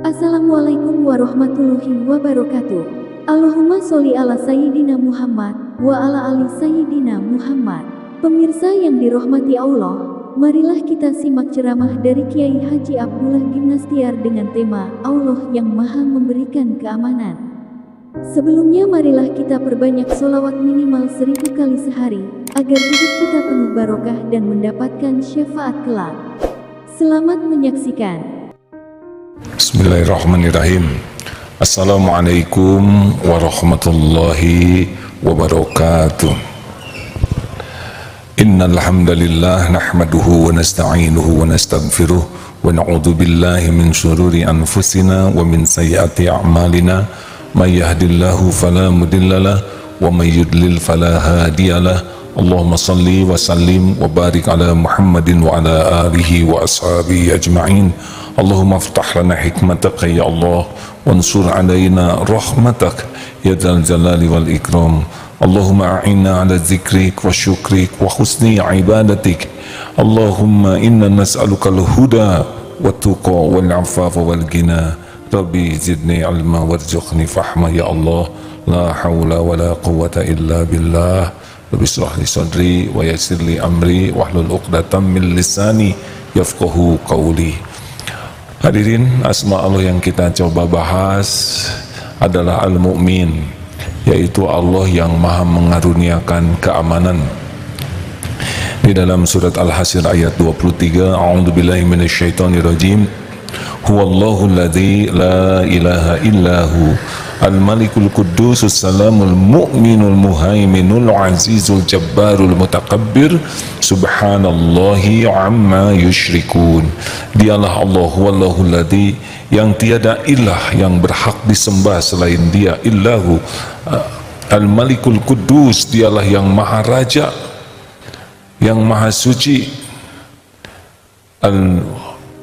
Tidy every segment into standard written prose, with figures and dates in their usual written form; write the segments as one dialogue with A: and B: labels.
A: Assalamualaikum warahmatullahi wabarakatuh. Allahumma sholli ala Sayyidina Muhammad wa ala ali Sayyidina Muhammad. Pemirsa yang dirahmati Allah, marilah kita simak ceramah dari Kiai Haji Abdullah Gimnastiar dengan tema Allah yang Maha Memberikan Keamanan. Sebelumnya marilah kita perbanyak sholawat minimal 1000 kali sehari, agar hidup kita penuh barokah dan mendapatkan syafaat kelak. Selamat menyaksikan.
B: Bismillahirrahmanirrahim. Assalamualaikum warahmatullahi wabarakatuh. Innal hamdalillah nahmaduhu wa nasta'inuhu wa nastaghfiruh wa na'udzu billahi min shururi anfusina wa min sayyiati a'malina. May yahdihillahu fala mudhillalah wa may yudlil fala hadiyalah. Allahumma salli wa sallim wa barik ala Muhammadin wa ala alihi wa ashabihi ajma'in. Allahumma aftah lana hikmataka ya Allah wansur alaina rahmatak ya dzal jalali wal ikram. Allahumma a'inna ala dzikrik wa syukrik wa husni ibadatik. Allahumma inna nas'aluka al-huda wa tuqa wal afafa wal ghina. Rabbi zidni ilma warzuqni fahma ya Allah. La hawla wa la quwwata illa billah. Rabbi shrah li sadri wa yassir li amri wahlul 'uqdatam min lisani yafqahu qawli. Hadirin, asma Allah yang kita coba bahas adalah Al-Mu'min, yaitu Allah yang Maha mengaruniakan keamanan. Di dalam surat Al-Hasyr ayat 23, a'udzubillahi minasyaitonirrajim. Huwallahu alladzi la ilaha illahu al-malikul quddusus salamul mu'minul muhaiminul azizul jabbarul mutakabbir subhanallahi amma yushrikun. Dialah Allah, huwallahu alladzi, yang tiada ilah yang berhak disembah selain dia, illahu al-malikul quddus, dialah yang maha raja, yang maha suci,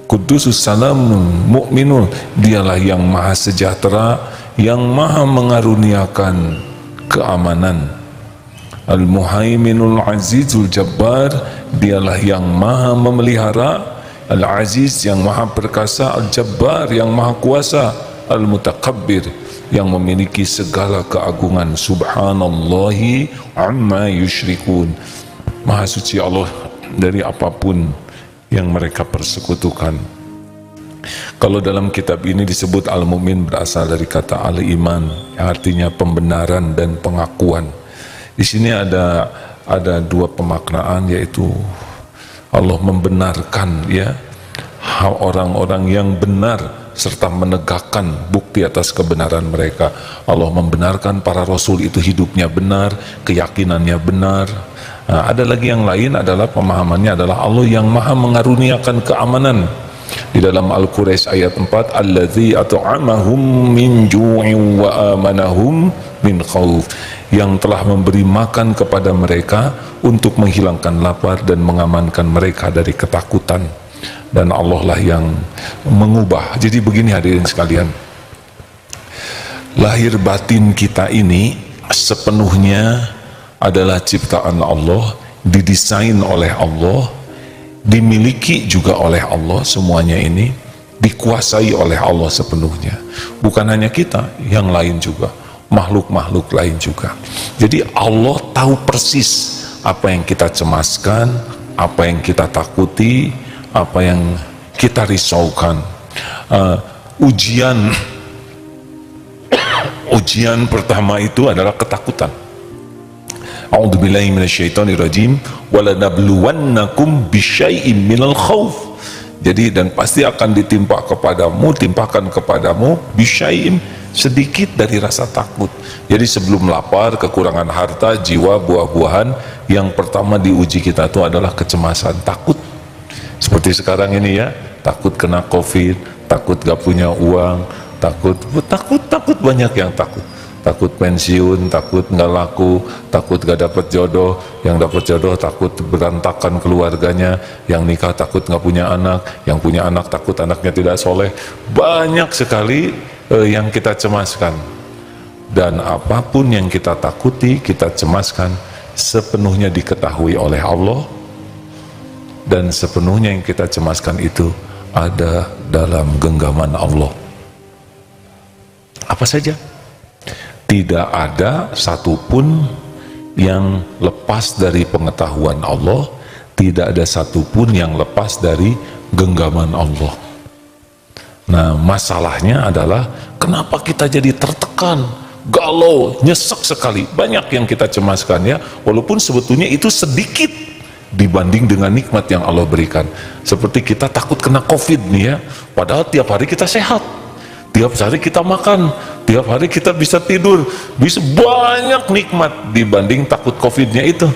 B: Qudusus salamun mu'minun, dialah yang maha sejahtera, yang maha mengaruniakan keamanan. Al-Muhaiminul Azizul Jabbar, dialah yang maha memelihara. Al-Aziz, yang maha perkasa. Al-Jabbar, yang maha kuasa. Al-Mutakabbir, yang memiliki segala keagungan. Subhanallahi amma yushrikun. Maha suci Allah dari apapun yang mereka persekutukan. Kalau dalam kitab ini disebut Al-Mu'min berasal dari kata Al-Iman, yang artinya pembenaran dan pengakuan. Di sini ada dua pemaknaan, yaitu Allah membenarkan orang-orang yang benar serta menegakkan bukti atas kebenaran mereka. Allah membenarkan para rasul itu hidupnya benar, keyakinannya benar. Nah, ada lagi yang lain adalah pemahamannya adalah Allah yang maha mengaruniakan keamanan. Di dalam Al-Quraisy ayat 4, alladzi at'amahum min ju'in wa amanahum min khauf, yang telah memberi makan kepada mereka untuk menghilangkan lapar dan mengamankan mereka dari ketakutan. Dan Allah lah yang mengubah. Jadi begini hadirin sekalian, lahir batin kita ini sepenuhnya adalah ciptaan Allah, didesain oleh Allah, dimiliki juga oleh Allah. Semuanya ini dikuasai oleh Allah sepenuhnya. Bukan hanya kita, yang lain juga, makhluk-makhluk lain juga. Jadi Allah tahu persis apa yang kita cemaskan, apa yang kita takuti, apa yang kita risaukan. Ujian pertama itu adalah ketakutan. A'udzubillahi minasyaitonirrajim, walanabluwannakum bisyai'im minal khauf. Jadi, dan pasti akan timpakan kepadamu bisyai'im, sedikit dari rasa takut. Jadi sebelum lapar, kekurangan harta, jiwa, buah-buahan, yang pertama diuji kita itu adalah kecemasan, takut. Seperti sekarang ini ya, takut kena COVID, takut gak punya uang, takut banyak yang takut. Takut pensiun, takut nggak laku, takut gak dapat jodoh, yang dapat jodoh takut berantakan keluarganya, yang nikah takut nggak punya anak, yang punya anak takut anaknya tidak soleh. Banyak sekali yang kita cemaskan. Dan apapun yang kita takuti, kita cemaskan, sepenuhnya diketahui oleh Allah, dan sepenuhnya yang kita cemaskan itu ada dalam genggaman Allah. Apa saja? Tidak ada satupun yang lepas dari pengetahuan Allah, tidak ada satupun yang lepas dari genggaman Allah. Nah, masalahnya adalah kenapa kita jadi tertekan, galau, nyesek sekali. Banyak yang kita cemaskan ya, walaupun sebetulnya itu sedikit dibanding dengan nikmat yang Allah berikan. Seperti kita takut kena COVID nih ya, padahal tiap hari kita sehat, tiap hari kita makan, tiap hari kita bisa tidur, bisa banyak nikmat dibanding takut COVID-nya itu.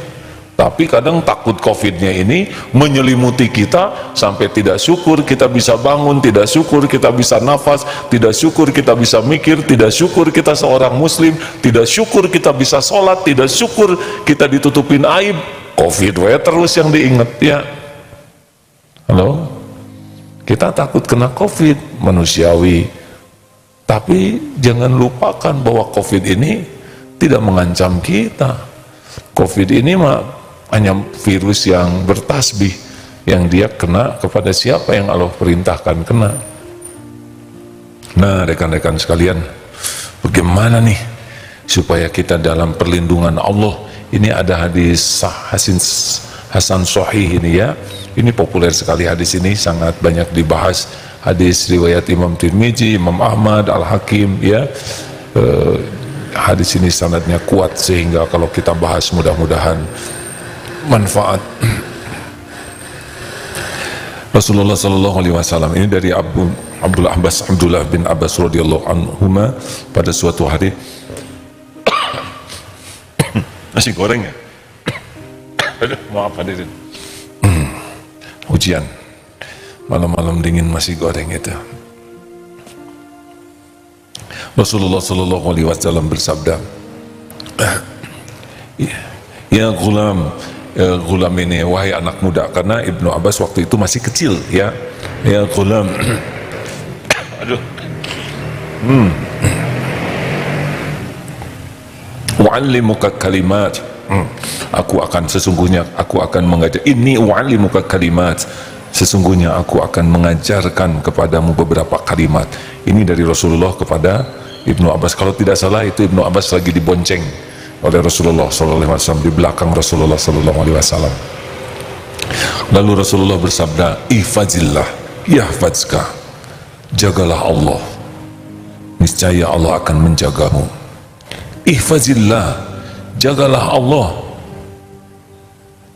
B: Tapi kadang takut COVID-nya ini menyelimuti kita sampai tidak syukur kita bisa bangun, tidak syukur kita bisa nafas, tidak syukur kita bisa mikir, tidak syukur kita seorang muslim, tidak syukur kita bisa sholat, tidak syukur kita ditutupin aib. COVID terus yang diingat ya. Halo? Kita takut kena COVID, manusiawi. Tapi jangan lupakan bahwa COVID ini tidak mengancam kita. COVID ini mah hanya virus yang bertasbih, yang dia kena kepada siapa yang Allah perintahkan kena. Nah, rekan-rekan sekalian, bagaimana nih supaya kita dalam perlindungan Allah? Ini ada hadis Hasan Sahih ini ya. Ini populer sekali hadis ini, sangat banyak dibahas. Hadis riwayat Imam Tirmizi, Imam Ahmad, Al-Hakim ya. Hadis ini sanadnya kuat sehingga kalau kita bahas mudah-mudahan manfaat. Rasulullah sallallahu alaihi wasallam ini dari Abdullah bin Abbas radhiyallahu anhuma pada suatu hari. Nasi goreng ya? Aduh, maaf hadirin. Hujan. Malam-malam dingin nasi goreng itu. Rasulullah sallallahu alaihi wasallam bersabda, ya gulam, gulam ini wahai anak muda, karena Ibnu Abbas waktu itu masih kecil ya. Ya gulam. Aduh. Wa'allimuka kalimat. Sesungguhnya aku akan mengajar. Inni wa'allimuka kalimat. Sesungguhnya aku akan mengajarkan kepadamu beberapa kalimat. Ini dari Rasulullah kepada Ibnu Abbas. Kalau tidak salah itu Ibnu Abbas lagi dibonceng oleh Rasulullah SAW di belakang Rasulullah SAW. Lalu Rasulullah bersabda, ihfazillah yahfazka. Jagalah Allah, niscaya Allah akan menjagamu. Ihfazillah, jagalah Allah,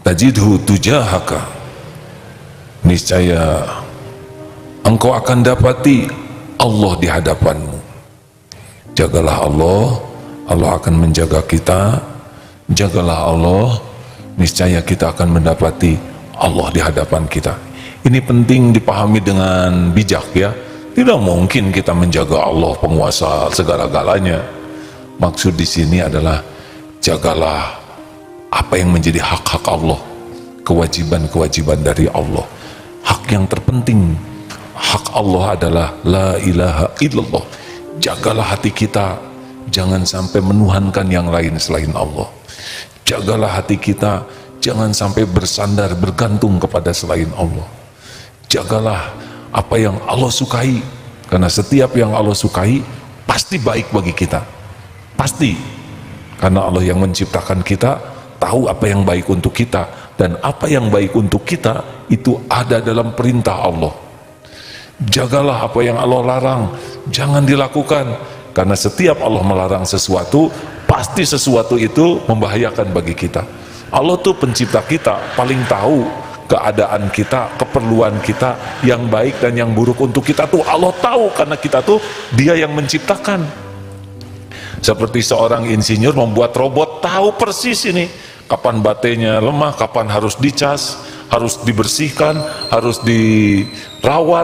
B: tajidhu tujahaka, niscaya engkau akan dapati Allah di hadapanmu. Jagalah Allah, Allah akan menjaga kita. Jagalah Allah, niscaya kita akan mendapati Allah di hadapan kita. Ini penting dipahami dengan bijak ya. Tidak mungkin kita menjaga Allah penguasa segala-galanya. Maksud di sini adalah jagalah apa yang menjadi hak-hak Allah, kewajiban-kewajiban dari Allah. Hak yang terpenting, hak Allah adalah la ilaha illallah. Jagalah hati kita, jangan sampai menuhankan yang lain selain Allah. Jagalah hati kita, jangan sampai bersandar, bergantung kepada selain Allah. Jagalah apa yang Allah sukai, karena setiap yang Allah sukai pasti baik bagi kita. Pasti, karena Allah yang menciptakan kita tahu apa yang baik untuk kita, dan apa yang baik untuk kita itu ada dalam perintah Allah. Jagalah apa yang Allah larang, jangan dilakukan, karena setiap Allah melarang sesuatu pasti sesuatu itu membahayakan bagi kita. Allah tuh pencipta kita, paling tahu keadaan kita, keperluan kita, yang baik dan yang buruk untuk kita tuh Allah tahu, karena kita tuh Dia yang menciptakan. Seperti seorang insinyur membuat robot, tahu persis ini kapan baterainya lemah, kapan harus dicas, harus dibersihkan, harus dirawat.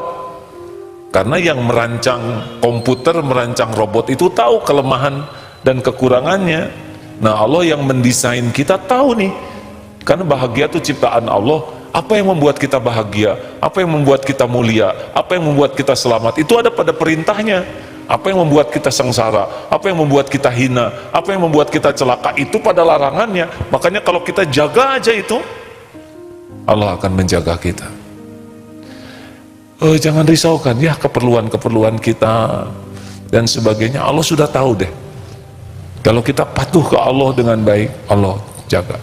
B: Karena yang merancang komputer, merancang robot itu tahu kelemahan dan kekurangannya. Nah, Allah yang mendesain kita tahu nih, karena bahagia itu ciptaan Allah. Apa yang membuat kita bahagia, apa yang membuat kita mulia, apa yang membuat kita selamat, itu ada pada perintahnya. Apa yang membuat kita sengsara, apa yang membuat kita hina, apa yang membuat kita celaka, itu pada larangannya. Makanya kalau kita jaga aja itu, Allah akan menjaga kita. Jangan risaukan ya keperluan-keperluan kita, dan sebagainya. Allah sudah tahu deh. Kalau kita patuh ke Allah dengan baik, Allah jaga.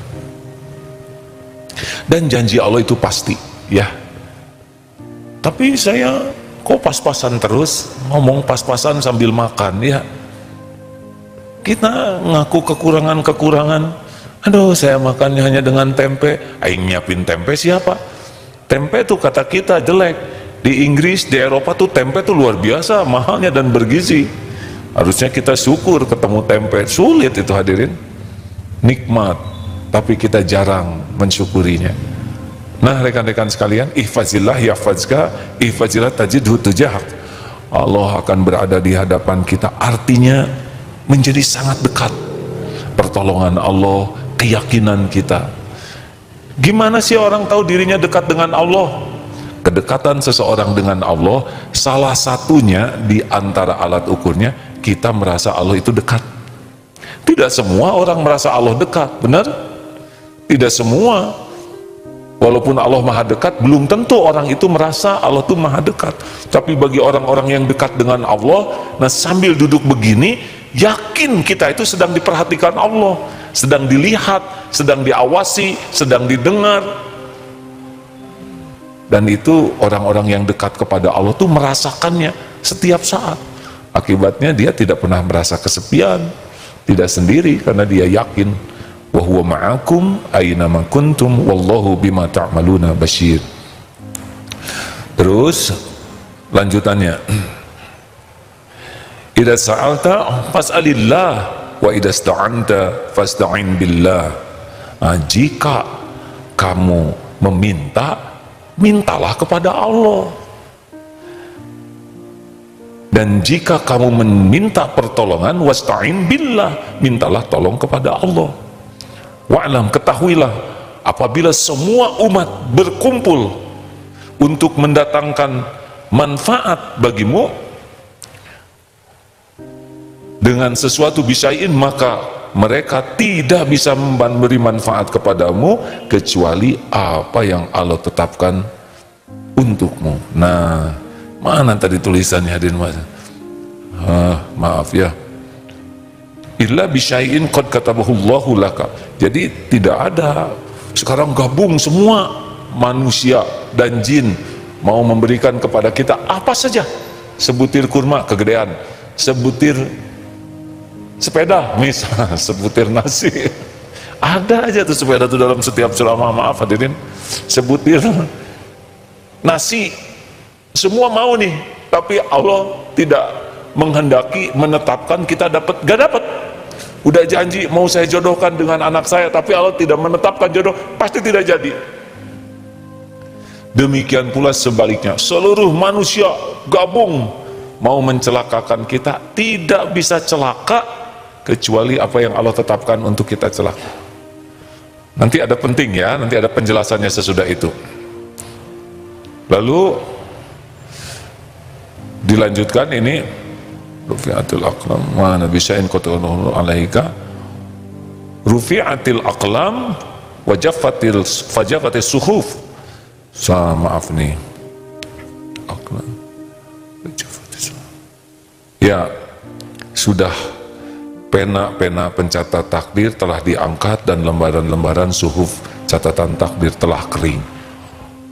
B: Dan janji Allah itu pasti, ya. Tapi saya kok pas-pasan terus, ngomong pas-pasan sambil makan, ya. Kita ngaku kekurangan-kekurangan. Aduh, saya makannya hanya dengan tempe. Aing nyiapin tempe siapa? Tempe tuh kata kita jelek. Di Inggris, di Eropa tuh tempe tuh luar biasa mahalnya dan bergizi. Harusnya kita syukur ketemu tempe. Sulit itu hadirin. Nikmat, tapi kita jarang mensyukurinya. Nah, rekan-rekan sekalian, ihfazillah yahfazka, ihfazillah tajidhu tujahak. Allah akan berada di hadapan kita. Artinya menjadi sangat dekat pertolongan Allah, keyakinan kita. Gimana sih orang tahu dirinya dekat dengan Allah? Kedekatan seseorang dengan Allah, salah satunya di antara alat ukurnya, kita merasa Allah itu dekat. Tidak semua orang merasa Allah dekat, benar? Tidak semua. Walaupun Allah maha dekat, belum tentu orang itu merasa Allah itu maha dekat. Tapi bagi orang-orang yang dekat dengan Allah, nah sambil duduk begini, yakin kita itu sedang diperhatikan Allah, sedang dilihat, sedang diawasi, sedang didengar. Dan itu orang-orang yang dekat kepada Allah tuh merasakannya setiap saat. Akibatnya dia tidak pernah merasa kesepian, tidak sendiri, karena dia yakin wa huwa ma'akum aina ma kuntum wallahu bima ta'maluna basyir. Terus lanjutannya, idza sa'alta fas'alillah wa idza ista'anta fasta'in billah. Jika kamu meminta, mintalah kepada Allah. Dan jika kamu meminta pertolongan, wasta'in billah, mintalah tolong kepada Allah. Wa'lam, ketahuilah, apabila semua umat berkumpul untuk mendatangkan manfaat bagimu dengan sesuatu bisain, maka mereka tidak bisa memberi manfaat kepadamu kecuali apa yang Allah tetapkan untukmu. Nah, mana tadi tulisannya hadirin? Maaf ya. Illa bisyai'in qad katabahullahu laka. Jadi tidak ada sekarang gabung semua manusia dan jin mau memberikan kepada kita apa saja. Sebutir kurma kegedean, sebutir sepeda misal, sebutir nasi. Ada aja tuh sepeda tuh dalam setiap ceramah, maaf hadirin. Sebutir nasi semua mau nih, tapi Allah tidak menghendaki, menetapkan kita dapat, gak dapat. Udah janji mau saya jodohkan dengan anak saya, tapi Allah tidak menetapkan jodoh, pasti tidak jadi. Demikian pula sebaliknya, seluruh manusia gabung mau mencelakakan kita, tidak bisa celaka kecuali apa yang Allah tetapkan untuk kita celaka. Nanti ada penting ya, nanti ada penjelasannya sesudah itu. Lalu dilanjutkan ini, rufi'atul aqlam wa nabisya'in qat'uhu alaika, rufi'atil aqlam wa fajafatis suhuf. Maaf nih, aqlam wajafatis suhuf. Ya, sudah pena-pena pencatat takdir telah diangkat dan lembaran-lembaran suhuf catatan takdir telah kering.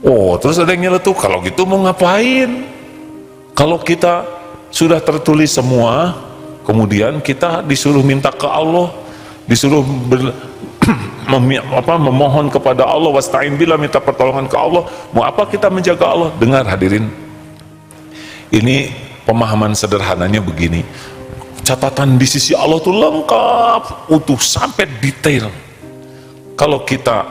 B: Oh, terus ada yang nyeletuk, kalau gitu mau ngapain? Kalau kita sudah tertulis semua, kemudian kita disuruh minta ke Allah, disuruh memohon kepada Allah, wasta'in billah, minta pertolongan ke Allah. Mau apa kita menjaga Allah? Dengar hadirin, ini pemahaman sederhananya begini, catatan di sisi Allah itu lengkap, utuh sampai detail. Kalau kita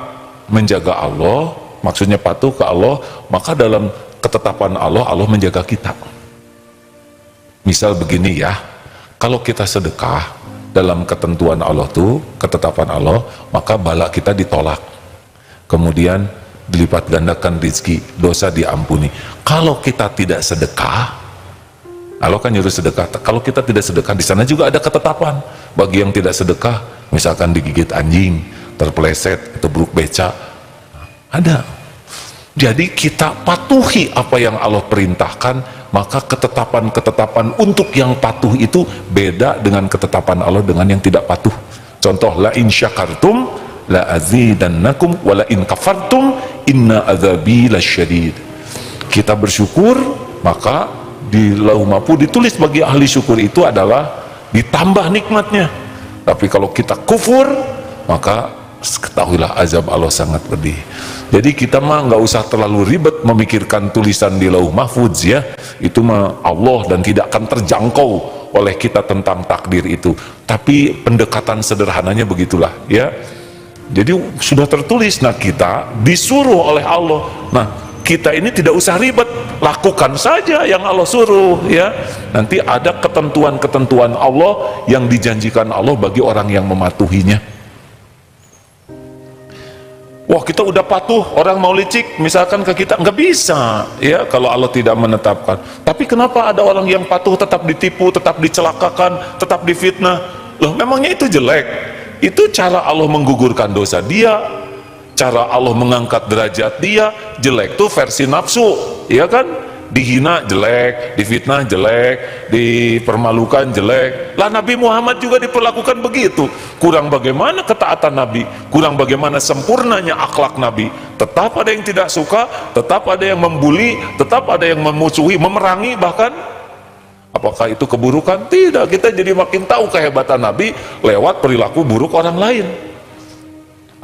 B: menjaga Allah, maksudnya patuh ke Allah, maka dalam ketetapan Allah, Allah menjaga kita. Misal begini ya, kalau kita sedekah dalam ketentuan Allah tuh, ketetapan Allah, maka bala kita ditolak, kemudian dilipat gandakan rezeki, dosa diampuni. Kalau kita tidak sedekah, Allah kan nyuruh sedekah. Kalau kita tidak sedekah, di sana juga ada ketetapan bagi yang tidak sedekah, misalkan digigit anjing, terpeleset, atau buruk beca, ada. Jadi kita patuhi apa yang Allah perintahkan, maka ketetapan-ketetapan untuk yang patuh itu beda dengan ketetapan Allah dengan yang tidak patuh. Contoh, la in syakartum la azidannakum wa la in kafartum inna adzabi lasyadid. Kita bersyukur, maka di Lauh Mahfuz ditulis bagi ahli syukur itu adalah ditambah nikmatnya. Tapi kalau kita kufur, maka ketahuilah azab Allah sangat pedih. Jadi kita mah nggak usah terlalu ribet memikirkan tulisan di Lauh Mahfuz ya. Itu mah Allah dan tidak akan terjangkau oleh kita tentang takdir itu. Tapi pendekatan sederhananya begitulah ya. Jadi sudah tertulis, nah kita disuruh oleh Allah. Nah, kita ini tidak usah ribet, lakukan saja yang Allah suruh ya. Nanti ada ketentuan-ketentuan Allah yang dijanjikan Allah bagi orang yang mematuhinya. Wah, kita udah patuh, orang mau licik misalkan ke kita, nggak bisa ya kalau Allah tidak menetapkan. Tapi kenapa ada orang yang patuh tetap ditipu, tetap dicelakakan, tetap difitnah? Loh, memangnya itu jelek? Itu cara Allah menggugurkan dosa dia, cara Allah mengangkat derajat dia. Jelek tuh versi nafsu, ya kan? Dihina jelek, difitnah jelek, dipermalukan jelek. Lah Nabi Muhammad juga diperlakukan begitu. Kurang bagaimana ketaatan Nabi, kurang bagaimana sempurnanya akhlak Nabi. Tetap ada yang tidak suka, tetap ada yang membuli, tetap ada yang memusuhi, memerangi bahkan. Apakah itu keburukan? Tidak, kita jadi makin tahu kehebatan Nabi lewat perilaku buruk orang lain.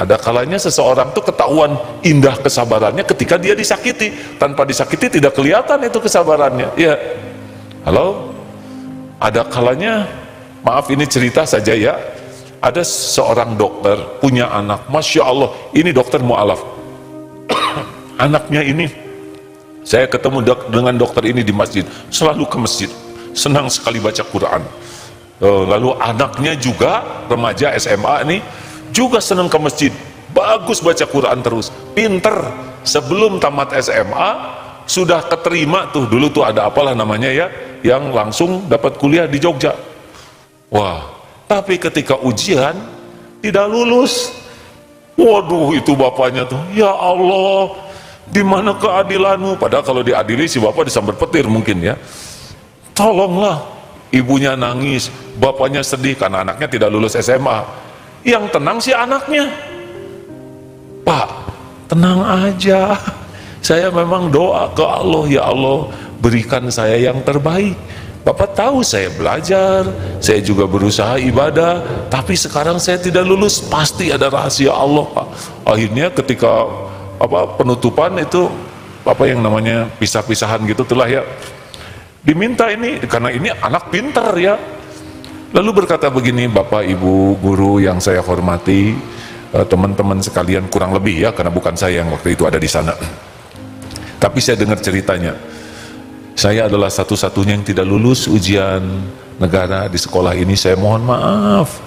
B: Ada kalanya seseorang tuh ketahuan indah kesabarannya ketika dia disakiti. Tanpa disakiti tidak kelihatan itu kesabarannya. Ya, halo? Ada kalanya, maaf ini cerita saja ya, ada seorang dokter punya anak, Masya Allah, ini dokter mu'alaf. Anaknya ini, saya ketemu dengan dokter ini di masjid, selalu ke masjid, senang sekali baca Quran. Lalu anaknya juga, remaja SMA ini, juga senang ke masjid, bagus baca Quran terus, pinter. Sebelum tamat SMA sudah keterima tuh, dulu tuh ada apalah namanya ya, yang langsung dapat kuliah di Jogja. Wah, tapi ketika ujian tidak lulus. Waduh, itu bapaknya tuh, ya Allah, di mana keadilanmu? Padahal kalau diadili si bapak disambar petir mungkin ya. Tolonglah. Ibunya nangis, bapaknya sedih karena anaknya tidak lulus SMA. Yang tenang si anaknya, Pak, tenang aja, saya memang doa ke Allah, ya Allah berikan saya yang terbaik. Bapak tahu saya belajar, saya juga berusaha ibadah, tapi sekarang saya tidak lulus, pasti ada rahasia Allah, Pak. Akhirnya ketika penutupan itu yang namanya pisah-pisahan gitu telah ya, diminta ini karena ini anak pintar ya. Lalu berkata begini, Bapak, Ibu, Guru yang saya hormati, teman-teman sekalian, kurang lebih ya, karena bukan saya yang waktu itu ada di sana. Tapi saya dengar ceritanya, saya adalah satu-satunya yang tidak lulus ujian negara di sekolah ini, saya mohon maaf.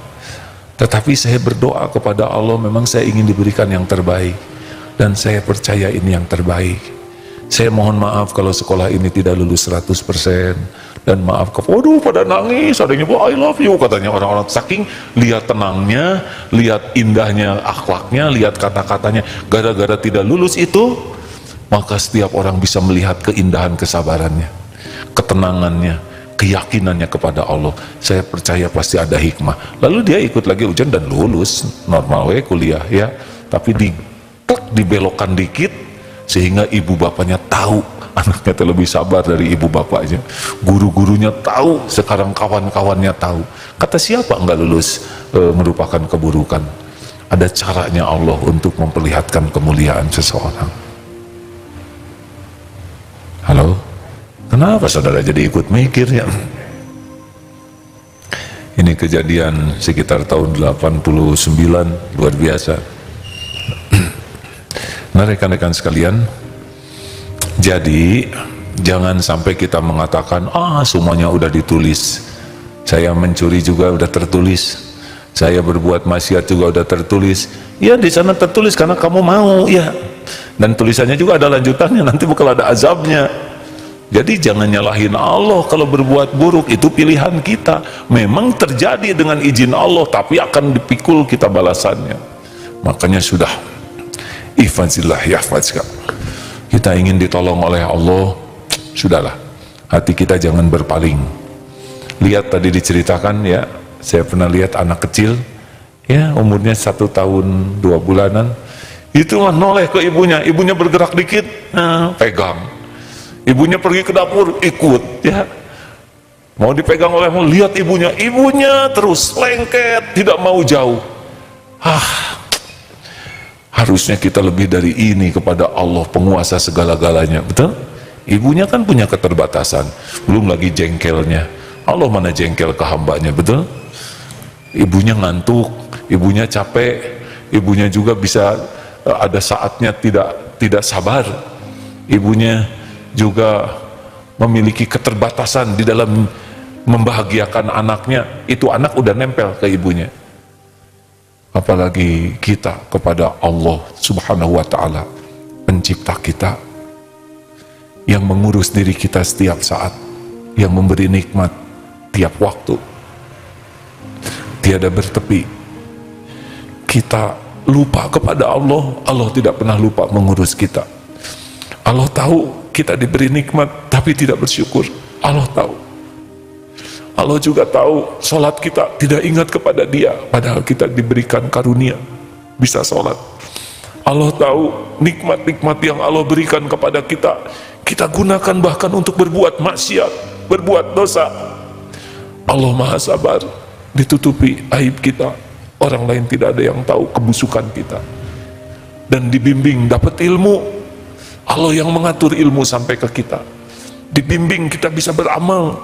B: Tetapi saya berdoa kepada Allah, memang saya ingin diberikan yang terbaik, dan saya percaya ini yang terbaik. Saya mohon maaf kalau sekolah ini tidak lulus 100%, dan maaf, waduh pada nangis, ada yang nyebut I love you katanya orang-orang, saking lihat tenangnya, lihat indahnya akhlaknya, lihat kata-katanya. Gara-gara tidak lulus itu, maka setiap orang bisa melihat keindahan kesabarannya, ketenangannya, keyakinannya kepada Allah. Saya percaya pasti ada hikmah. Lalu dia ikut lagi ujian dan lulus normal kuliah ya, tapi dibelokkan dikit sehingga ibu bapaknya tahu anaknya lebih sabar dari ibu bapaknya, guru-gurunya tahu, sekarang kawan-kawannya tahu. Kata siapa enggak lulus merupakan keburukan. Ada caranya Allah untuk memperlihatkan kemuliaan seseorang. Halo, kenapa saudara jadi ikut mikir ya? Ini kejadian sekitar tahun 89, luar biasa. Nah rekan-rekan sekalian, jadi jangan sampai kita mengatakan semuanya udah ditulis, saya mencuri juga udah tertulis, saya berbuat maksiat juga udah tertulis. Ya di sana tertulis karena kamu mau ya, dan tulisannya juga ada lanjutannya, nanti bakal ada azabnya. Jadi jangan nyalahin Allah kalau berbuat buruk, itu pilihan kita, memang terjadi dengan izin Allah, tapi akan dipikul kita balasannya. Makanya sudah, ihfazillah yahfazka. Kita ingin ditolong oleh Allah, sudahlah, hati kita jangan berpaling. Lihat tadi diceritakan ya, saya pernah lihat anak kecil ya umurnya 1 tahun 2 bulanan itu mah noleh ke ibunya, ibunya bergerak dikit pegang, ibunya pergi ke dapur ikut ya, mau dipegang oleh, mau lihat ibunya terus lengket, tidak mau jauh. Harusnya kita lebih dari ini kepada Allah penguasa segala-galanya, betul? Ibunya kan punya keterbatasan, belum lagi jengkelnya. Allah mana jengkel ke hambanya, betul? Ibunya ngantuk, ibunya capek, ibunya juga bisa ada saatnya tidak sabar. Ibunya juga memiliki keterbatasan di dalam membahagiakan anaknya. Itu anak udah nempel ke ibunya. Apalagi kita kepada Allah Subhanahu wa ta'ala, pencipta kita, yang mengurus diri kita setiap saat, yang memberi nikmat tiap waktu, tiada bertepi. Kita lupa kepada Allah, Allah tidak pernah lupa mengurus kita. Allah tahu kita diberi nikmat tapi tidak bersyukur, Allah tahu. Allah juga tahu sholat kita tidak ingat kepada Dia, padahal kita diberikan karunia bisa sholat. Allah tahu nikmat-nikmat yang Allah berikan kepada kita, kita gunakan bahkan untuk berbuat maksiat, berbuat dosa. Allah Maha Sabar, ditutupi aib kita, orang lain tidak ada yang tahu kebusukan kita. Dan dibimbing dapat ilmu, Allah yang mengatur ilmu sampai ke kita. Dibimbing kita bisa beramal,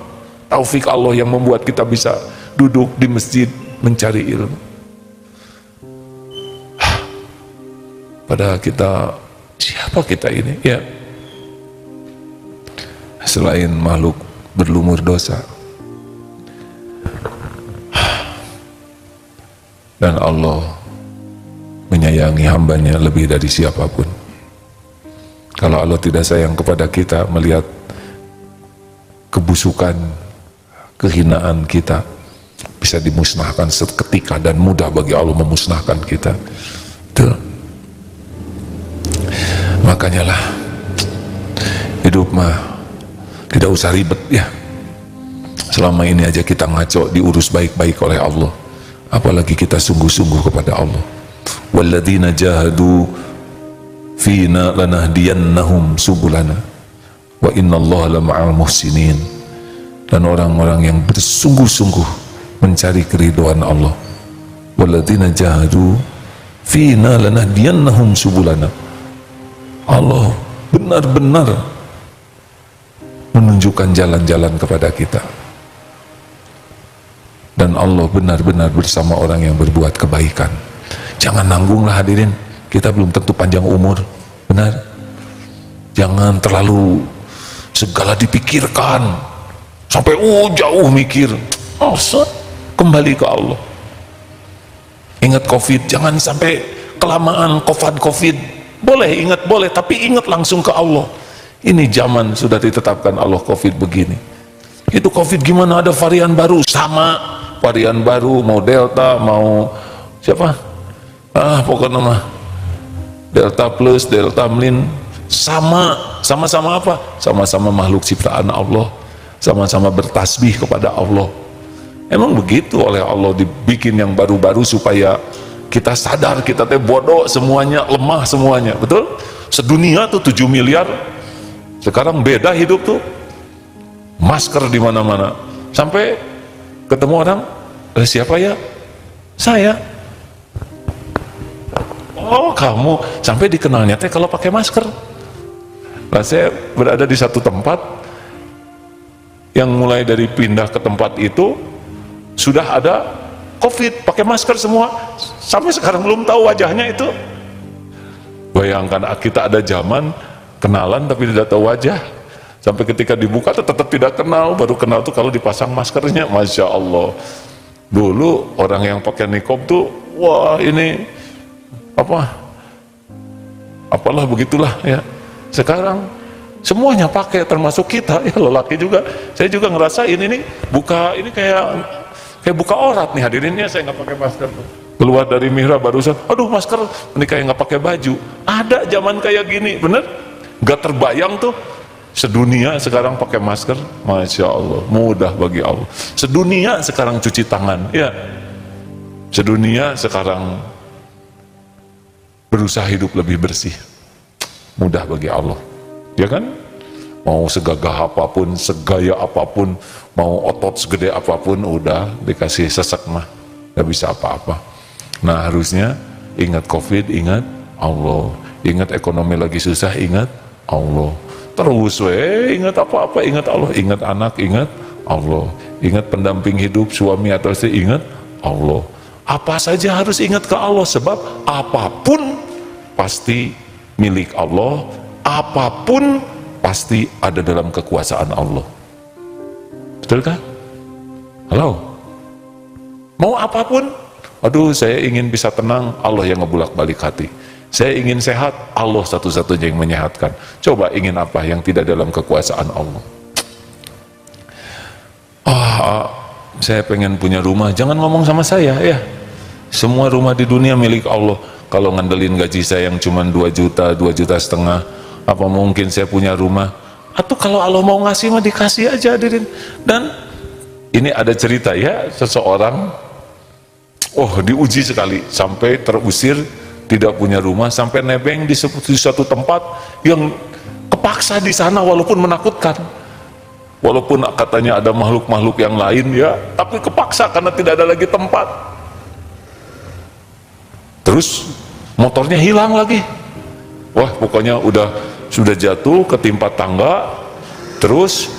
B: taufik Allah yang membuat kita bisa duduk di masjid mencari ilmu. Padahal kita, siapa kita ini? Ya, selain makhluk berlumur dosa. Dan Allah menyayangi hambanya lebih dari siapapun. Kalau Allah tidak sayang kepada kita, melihat kebusukan, kehinaan kita, bisa dimusnahkan seketika dan mudah bagi Allah memusnahkan kita. Tuh. Makanya lah, hidup mah tidak usah ribet ya. Selama ini aja kita ngaco, diurus baik-baik oleh Allah, apalagi kita sungguh-sungguh kepada Allah. Walladzina jahadu fina lanahdiyannahum subulana wa innallaha lama'al muhsinin. Dan orang-orang yang bersungguh-sungguh mencari keridhaan Allah, walladzina jahadu fina lanahdiyannahum subulana, Allah benar-benar menunjukkan jalan-jalan kepada kita, dan Allah benar-benar bersama orang yang berbuat kebaikan. Jangan nanggung lah hadirin, kita belum tentu panjang umur, benar? Jangan terlalu segala dipikirkan sampai jauh mikir. Kembali ke Allah. Ingat COVID, jangan sampai kelamaan COVID. Boleh ingat, boleh, tapi ingat langsung ke Allah. Ini zaman sudah ditetapkan Allah COVID begini. Itu COVID gimana, ada varian baru, sama varian baru, mau Delta, mau siapa? Pokoknya mah Delta plus, Delta min, sama-sama apa? Sama-sama makhluk ciptaan Allah, sama-sama bertasbih kepada Allah. Emang begitu oleh Allah dibikin yang baru-baru supaya kita sadar kita teh bodoh semuanya, lemah semuanya, betul? Sedunia tuh 7 miliar, sekarang beda hidup tuh, masker di mana-mana, sampai ketemu orang, siapa ya? Saya. Oh kamu, sampai dikenalnya teh kalau pakai masker. Nah, saya berada di satu tempat yang mulai dari pindah ke tempat itu sudah ada COVID, pakai masker semua, sampai sekarang belum tahu wajahnya itu. Bayangkan kita ada zaman kenalan tapi tidak tahu wajah, sampai ketika dibuka tetap tidak kenal, baru kenal tuh kalau dipasang maskernya. Masya Allah, dulu orang yang pakai niqab tuh, wah ini apalah begitulah ya. Sekarang semuanya pakai, termasuk kita ya, lelaki juga. Saya juga ngerasain ini buka, ini kayak buka aurat nih hadirinnya. Saya nggak pakai masker, keluar dari mihrab barusan, aduh masker, ini kayak nggak pakai baju. Ada zaman kayak gini, bener? Gak terbayang tuh. Sedunia sekarang pakai masker, Masya Allah, mudah bagi Allah. Sedunia sekarang cuci tangan, ya. Sedunia sekarang berusaha hidup lebih bersih, mudah bagi Allah, ya kan? Mau segagah apapun, segaya apapun, mau otot segede apapun, udah dikasih sesek mah, gak bisa apa-apa. Nah harusnya ingat COVID, ingat Allah. Ingat ekonomi lagi susah, ingat Allah. Terus ingat apa-apa, ingat Allah. Ingat anak, ingat Allah. Ingat pendamping hidup, suami atau istri, ingat Allah. Apa saja harus ingat ke Allah, sebab apapun pasti milik Allah, apapun pasti ada dalam kekuasaan Allah. Betulkah? Halo? Mau apapun? Aduh, saya ingin bisa tenang, Allah yang ngebulak-balik hati. Saya ingin sehat, Allah satu-satunya yang menyehatkan. Coba ingin apa yang tidak dalam kekuasaan Allah? Saya pengen punya rumah, jangan ngomong sama saya ya. Semua rumah di dunia milik Allah. Kalau ngandelin gaji saya yang cuma 2 juta, 2 juta setengah, apa mungkin saya punya rumah? Atau kalau Allah mau ngasih mah dikasih aja, hadirin. Dan ini ada cerita ya, seseorang diuji sekali sampai terusir, tidak punya rumah, sampai nebeng di suatu tempat yang kepaksa di sana walaupun menakutkan. Walaupun katanya ada makhluk-makhluk yang lain ya, tapi kepaksa karena tidak ada lagi tempat. Terus motornya hilang lagi. Wah, pokoknya sudah jatuh ketimpa tangga, terus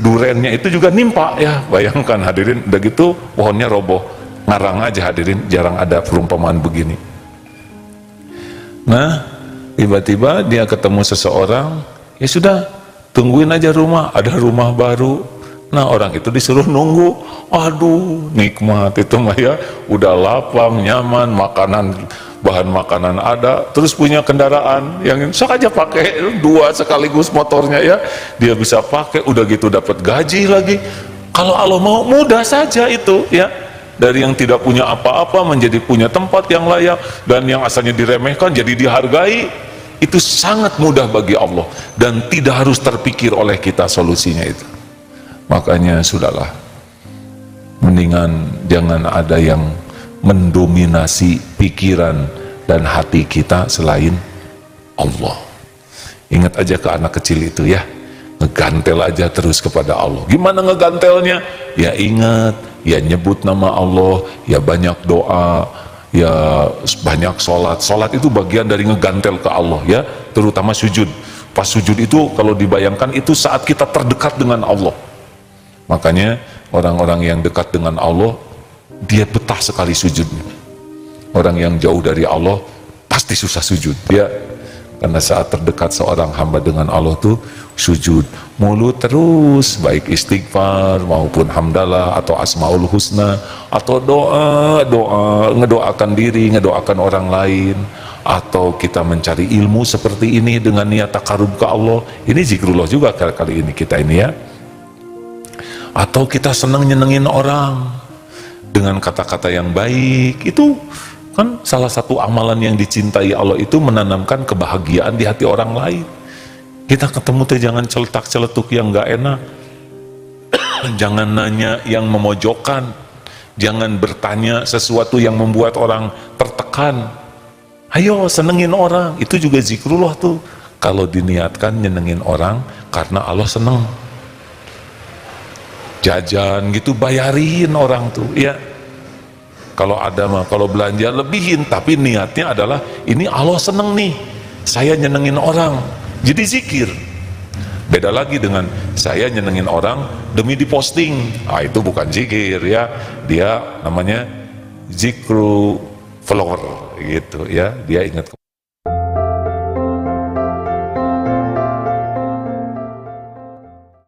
B: durennya itu juga nimpa ya. Bayangkan hadirin, udah gitu pohonnya roboh. Ngarang aja hadirin, jarang ada perumpamaan begini. Nah, tiba-tiba dia ketemu seseorang, ya sudah, tungguin aja rumah, ada rumah baru. Nah, orang itu disuruh nunggu. Aduh, nikmat itu mah ya, udah lapang, nyaman, bahan makanan ada, terus punya kendaraan yang sok aja pakai 2 sekaligus motornya ya, dia bisa pakai, udah gitu dapat gaji lagi. Kalau Allah mau, mudah saja itu ya. Dari yang tidak punya apa-apa menjadi punya tempat yang layak, dan yang asalnya diremehkan jadi dihargai. Itu sangat mudah bagi Allah dan tidak harus terpikir oleh kita solusinya itu. Makanya sudahlah, mendingan jangan ada yang mendominasi pikiran dan hati kita selain Allah. Ingat aja ke anak kecil itu ya, ngegantel aja terus kepada Allah. Gimana ngegantelnya? Ya ingat, ya nyebut nama Allah, ya banyak doa, ya banyak sholat. Sholat itu bagian dari ngegantel ke Allah ya, terutama sujud. Pas sujud itu kalau dibayangkan itu saat kita terdekat dengan Allah. Makanya orang-orang yang dekat dengan Allah, dia betah sekali sujudnya. Orang yang jauh dari Allah pasti susah sujud ya. Karena saat terdekat seorang hamba dengan Allah tuh sujud mulut terus, baik istighfar maupun hamdalah atau asmaul husna, atau doa ngedoakan diri, ngedoakan orang lain, atau kita mencari ilmu seperti ini dengan niat takarub ke Allah. Ini zikrullah juga kali ini kita ini ya. Atau kita senang nyenengin orang dengan kata-kata yang baik, itu kan salah satu amalan yang dicintai Allah, itu menanamkan kebahagiaan di hati orang lain. Kita ketemu tuh jangan celetak-celetuk yang gak enak, jangan nanya yang memojokkan, jangan bertanya sesuatu yang membuat orang tertekan. Ayo senengin orang, itu juga zikrullah tuh. Kalau diniatkan nyenengin orang karena Allah seneng. Jajan gitu bayarin orang tuh ya. Kalau ada mah, kalau belanja lebihin, tapi niatnya adalah ini Allah seneng nih, saya nyenengin orang, jadi zikir. Beda lagi dengan saya nyenengin orang demi diposting, itu bukan zikir ya, dia namanya zikru follower gitu ya, dia ingat